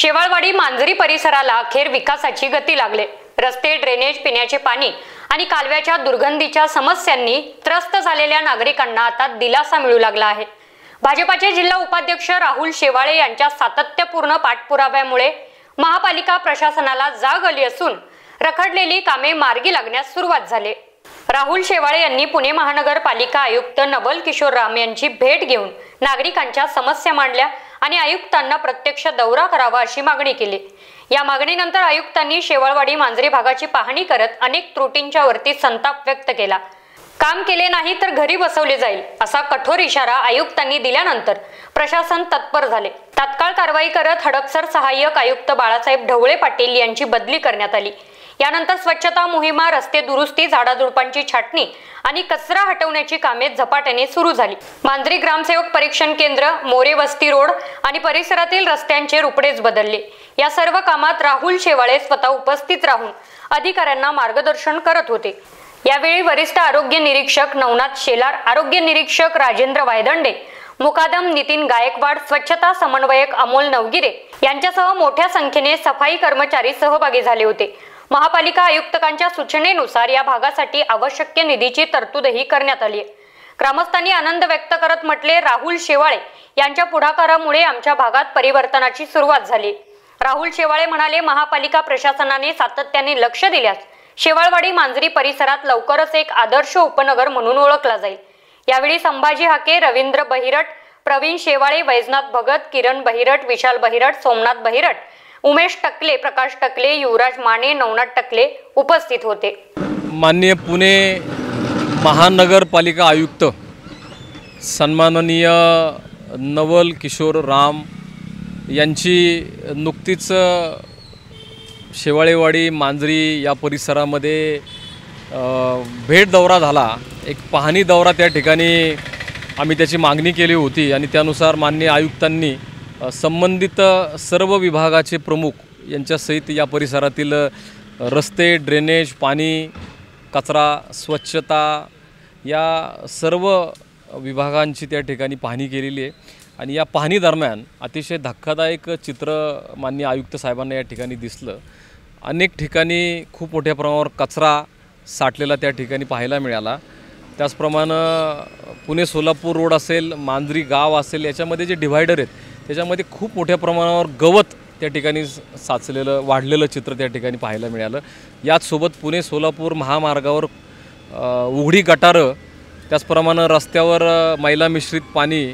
शेवाळवाडी मांजरी परिसराला अखेर विकासाची गती लागले। रस्ते, ड्रेनेज, पिण्याचे पाणी आणि कालव्याच्या दुर्गंधीच्या समस्यांनी त्रस्त झालेल्या नागरिकांना आता दिलासा मिळू लागला आहे। भाजपाचे जिल्हा उपाध्यक्ष राहुल शेवाळे यांच्या सातत्यपूर्ण पाठपुराव्यामुळे महापालिका प्रशासनाला जाग आली असून रखडलेली कामे मार्गी लागण्यास सुरुवात झाली। राहुल शेवाळे यांनी पुणे महानगरपालिका आयुक्त नवल किशोर राम यांची भेट घेऊन नागरिकांच्या समस्या मांडल्या आणि आयुक्तांना प्रत्यक्ष दौरा करावा अशी मागणी केली। या मागणीनंतर आयुक्तांनी शेवाळवाडी मांजरी भागाची पाहणी करत अनेक त्रुटींच्या वरती संताप व्यक्त केला। काम केले नाही तर घरी बसवले जाईल असा कठोर इशारा आयुक्तांनी दिल्यानंतर प्रशासन तत्पर झाले। तात्काळ कारवाई करत हडपसर सहाय्यक आयुक्त बाळासाहेब ढवळे पाटील यांची बदली करण्यात आली। यानंतर स्वच्छता मोहिमा, रस्ते दुरुस्ती, झाडाझुडपांची छाटणी आणि कचरा हटवण्याची कामे झपाट्याने सुरू झाली। मांजरी ग्रामसेवक परीक्षण केंद्र, मोरे वस्ती रोड आणि परिसरातील रस्त्यांचे रुपडेच बदलले। या सर्व कामात राहुल शेवाळे स्वतः उपस्थित राहून अधिकाऱ्यांना मार्गदर्शन करत होते। यावेळी वरिष्ठ आरोग्य निरीक्षक नवनाथ शेलार, आरोग्य निरीक्षक राजेंद्र वायदंडे, मुकादम नितीन गायकवाड, स्वच्छता समन्वयक अमोल नवगिरे यांच्यासह मोठ्या संख्येने सफाई कर्मचारी सहभागी झाले होते। महापालिका आयुक्तांच्या सूचनेनुसार या भागासाठी आवश्यक निधीची तरतूदही करण्यात आली आहे। ग्रामस्थांनी आनंद व्यक्त करत म्हटले, राहुल शेवाळे यांच्या पुढाकारामुळे आमच्या भागात परिवर्तनाची सुरुवात झाली। राहुल शेवाळे म्हणाले, महापालिका प्रशासनाने सातत्याने लक्ष दिल्यास शेवाळवाडी मांजरी परिसरात लवकरच एक आदर्श उपनगर म्हणून ओळखला जाईल। यावेळी संभाजी हाके, रवींद्र बहिरट, प्रवीण शेवाळे, वैजनाथ भगत, किरण बहिरट, विशाल बहिरट, सोमनाथ बहिरट, उमेश टकले, प्रकाश टकले, युवराज माने, नवनाथ टकले उपस्थित होते। माननीय पुणे महानगरपालिका आयुक्त सन्माननीय नवल किशोर राम यांची नुकतीच शेवाळेवाडी मांजरी या परिसरामध्ये भेट दौरा झाला। एक पाहणी दौरा त्या ठिकाणी आम्ही त्याची मागणी केली होती आणि त्यानुसार माननीय आयुक्तांनी संबंधित सर्व विभागाचे प्रमुख यांच्यासहित या परिसरातील रस्ते, ड्रेनेज, पाणी, कचरा, स्वच्छता या सर्व विभागांची त्या ठिकाणी पाहणी केलेली आहे। आणि या पाहणी दरम्यान अतिशय धक्कादायक चित्र माननीय आयुक्त साहेबांना या ठिकाणी दिसलं। अनेक ठिकाणी खूप मोठ्या प्रमाणावर कचरा साठलेला त्या ठिकाणी पाहायला मिळाला। त्याचप्रमाणे पुणे सोलापूर रोड असेल, मांजरी गाव असेल, याच्यामध्ये जे डिव्हायडर आहेत त्याच्यामध्ये खूप मोठ्या प्रमाणावर गवत त्या ठिकाणी साचलेलं, वाढलेलं चित्र त्या ठिकाणी पाहायला मिळालं। याचसोबत पुणे सोलापूर महामार्गावर उघडी गटारं, त्याचप्रमाणे रस्त्यावर मैला मिश्रित पाणी,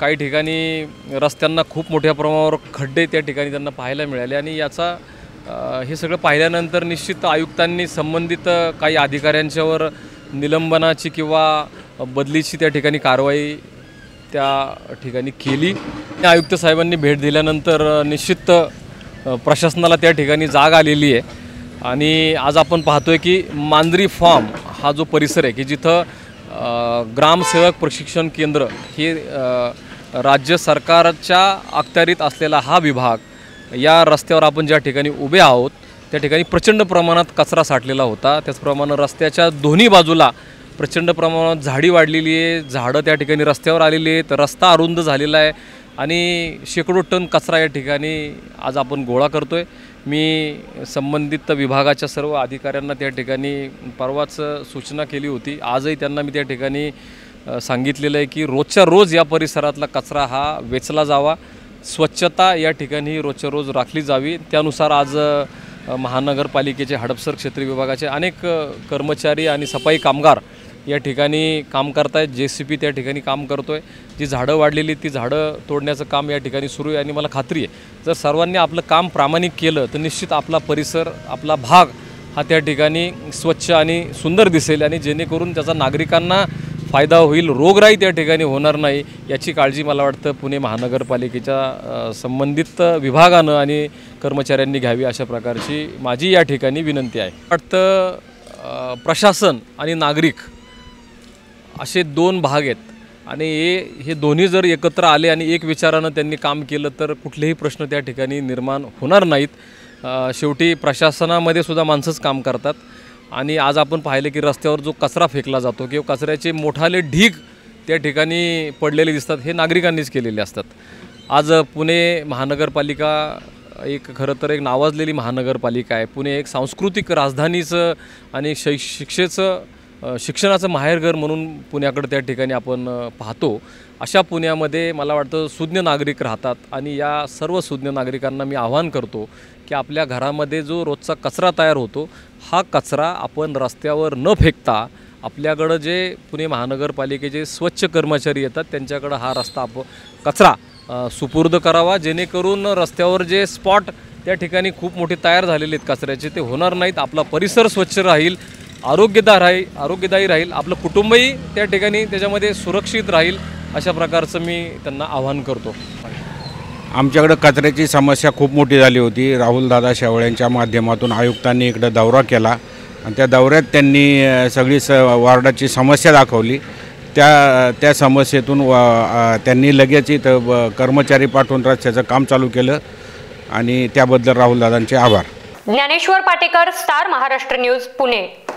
काही ठिकाणी रस्त्यांना खूप मोठ्या प्रमाणावर खड्डे त्या ठिकाणी त्यांना पाहायला मिळाले। आणि याचा हे सगळं पाहिल्यानंतर निश्चित आयुक्तांनी संबंधित काही अधिकाऱ्यांच्यावर निलंबनाची किंवा बदलीची त्या ठिकाणी कारवाई त्या ठिकाणी केली। आयुक्त साहेबांनी भेट दिल्यानंतर निश्चित प्रशासनाला त्या ठिकाणी जाग आलेली आहे। आणि आज आपण पाहतोय की मांजरी फार्म हा जो परिसर आहे की जिथं ग्रामसेवक प्रशिक्षण केंद्र हे राज्य सरकारच्या अखत्यारीत असलेला हा विभाग, या रस्त्यावर आपण ज्या ठिकाणी उभे आहोत त्या ठिकाणी प्रचंड प्रमाणात कचरा साठलेला होता। त्याचप्रमाणे रस्त्याच्या दोन्ही बाजूला प्रचंड प्रमाणात झाडी वाढलेली आहे, झाडं त्या ठिकाणी रस्त्यावर आलेली आहेत, रस्ता अरुंद झालेला आहे आणि शेकडो टन कचरा या ठिकाणी आज आपण गोळा करतोय। मी संबंधित विभागाच्या सर्व अधिकाऱ्यांना त्या ठिकाणी परवाच सूचना केली होती। आजही त्यांना मी त्या ठिकाणी सांगितलेलं आहे की रोजच्या रोज या परिसरातला कचरा हा वेचला जावा, स्वच्छता या ठिकाणी रोजच्या रोज राखली जावी। त्यानुसार आज महानगरपालिकेचे हडपसर क्षेत्रीय विभागाचे अनेक कर्मचारी आणि सफाई कामगार या ठिकाणी काम करत आहेत। JCP त्या ठिकाणी काम करतो आहे। जी झाडं वाढलेली ती झाडं तोडण्याचं काम या ठिकाणी सुरू आहे। आणि मला खात्री आहे जर सर्वांनी आपलं काम प्रामाणिक केलं तर निश्चित आपला परिसर, आपला भाग हा त्या ठिकाणी स्वच्छ आणि सुंदर दिसेल आणि जेणेकरून त्याचा नागरिकांना फायदा होईल, रोगराई त्या ठिकाणी होणार नाही याची काळजी मला वाटतं पुणे महानगरपालिकेच्या संबंधित विभागानं आणि कर्मचाऱ्यांनी घ्यावी, अशा प्रकारची माझी या ठिकाणी विनंती आहे। वाटतं प्रशासन आणि नागरिक असे दोन भाग आहेत आणि हे दोन्ही जर एकत्र आले आणि एक विचारानं त्यांनी काम केलं तर कुठलेही प्रश्न त्या ठिकाणी निर्माण होणार नाहीत। शेवटी प्रशासनामध्ये सुद्धा माणसंच काम करतात आणि आज आपण पाहिले की रस्त्यावर जो कचरा फेकला जातो किंवा कचऱ्याचे मोठाले ढीग त्या ठिकाणी पडलेले दिसतात, हे नागरिकांनीच केलेले असतात। आज पुणे महानगरपालिका एक खरं तर एक नावाजलेली महानगरपालिका आहे. पुणे एक सांस्कृतिक राजधानीचं आणि शिक्षणाचं माहेरघर म्हणून पुण्याकडे त्या ठिकाणी आपण पाहतो. अशा पुण्यामध्ये मला वाटतं सुज्ञ नागरिक राहतात आणि या सर्व सुज्ञ नागरिकांना मी आवाहन करतो की आपल्या घरामध्ये जो रोजचा कचरा तयार होतो हा कचरा आपण रस्त्यावर न फेकता आपल्याकडं जे पुणे महानगरपालिकेचे स्वच्छ कर्मचारी येतात त्यांच्याकडं हा कचरा सुपूर्द करावा, जेणेकरून रस्त्यावर जे स्पॉट त्या ठिकाणी खूप मोठे तयार झालेले आहेत कचऱ्याचे ते होणार नाहीत. आपला परिसर स्वच्छ राहील, आरोग्यदायी राहील, आपलं कुटुंबही त्या ठिकाणी त्याच्यामध्ये सुरक्षित राहील. अशा प्रकारचं मी त्यांना आवाहन करतो. आमच्याकडं कचऱ्याची समस्या खूप मोठी झाली होती. राहुलदादा शेवाळ्यांच्या माध्यमातून आयुक्तांनी इकडं दौरा केला आणि त्या दौऱ्यात त्यांनी सगळी वॉर्डाची समस्या दाखवली. त्या समस्येतून त्यांनी लगेच इथं कर्मचारी पाठवून रस्त्याचं काम चालू केलं आणि त्याबद्दल राहुलदादांचे आभार. Dnyaneshwar Patekar, star Maharashtra news, Pune.